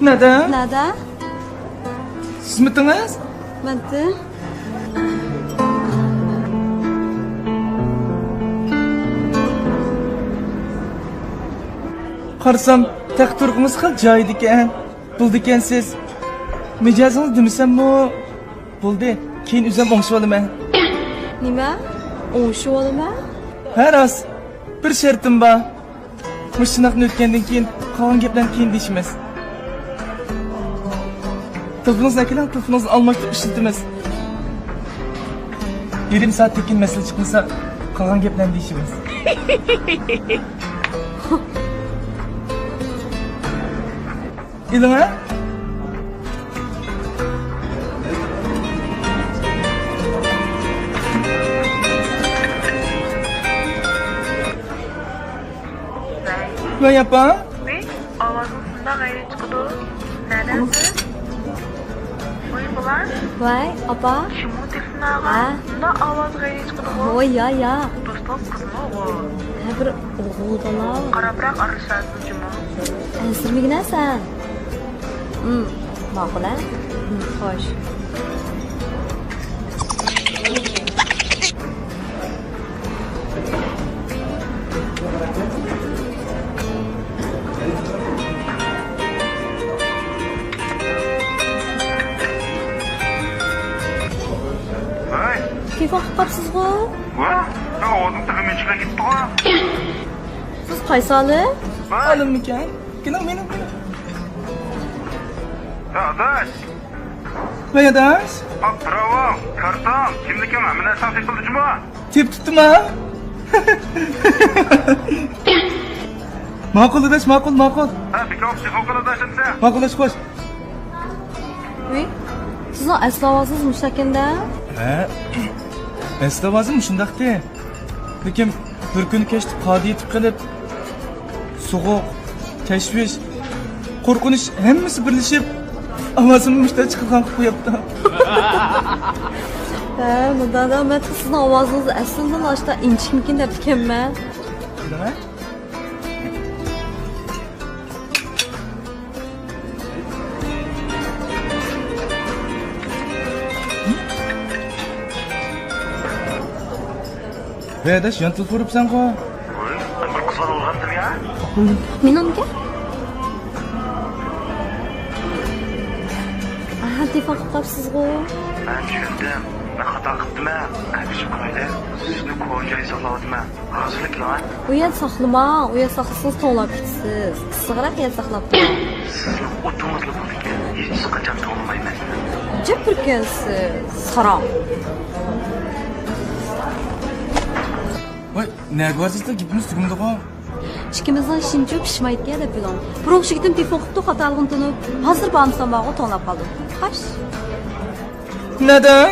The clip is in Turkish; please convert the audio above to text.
Neden? Neden? Siz mittiniz? Ben de. Qarasam, taq turqimiz xil joyida ekan. Bo'ldi ekansiz. Mijozingiz demisam-mu? Bo'ldi. Keyin o'zim o'ngishib olaman. Nima? O'ngishib olaman? Ha, rost. Bir shartim bor. Mushunaqni o'tgandan keyin qolgan gaplarni keyin deyishimiz. Telefoningizni akalang, telefoningizni olmoqchi ishlatamiz. Yarim soatdan keyin masala chiqmasa, qolgan gaplarni deyishimiz. İlana? Ne yapalım? Ne? Avazında gayret çıkıyor. Nedense? Uygular. Vay, apa? Şimdi telefona Ha? da avaz gayret çıkıyor. Oy ya ya. Dostum kızma o. Ha bir oğul bala. Qarabırak arışasın cuma. Ensirmigina sen. Ma'qul a? Xo'sh. Hey, Telefon qilib qolibsiz-ku? va? Ovozim tag'in chiqib ketdi-ku. Siz qaysi oli? Olim ekan. Keling meni. Adaş, Voy adash. bravo, kartam, kimnikim? Mana sen qildi juma. Tep tutdimi? Ma'qul adash, ma'qul. Ha, bekor telefon qiladashimsa. Ma'qul adash, xo'sh. Voy. Sizni asl ovozingiz mushtaqanda? Ha. Eslavozim shundaqda. Lekin bir kun kechdi qodi yetib qilib so'g'uq, tashvish, qo'rqinish hammasi birlashib ovozimni mushta chiqargan qilib qo'yapti. Ha, bundan men sizni ovozingizni aslida lashda inchikmikin deb ekanman. Nima? Voy adash, yon telefon uribsan-ku. Voy, ben bir qizg'on olgandim ya. Men unga? Aha, telefon qilib qolibsiz-ku. Ben tushundim. Ben xato qildim-a. Aytishib qo'ydi. Sizni ko'rjoy saqladim-a. Hozirlik lan. U yer saqlamang, u yer saqlasangiz tovlab ketasiz. Issiqroq yer saqlab qo'ying. Sizni o'tingizga bo'lgan. Hech qachon to'g'rimayman. Jab turgansiz, harom. Voy, nega vaziyatda gapimiz tugmadi-ku? Ikkimizdan shimcha pishmaydi deb bilan. Bir o'xshigidim telefon qilib xatoligini tunib, hozir bormsan bog'i to'lab qoldim. Xo'sh. Neden?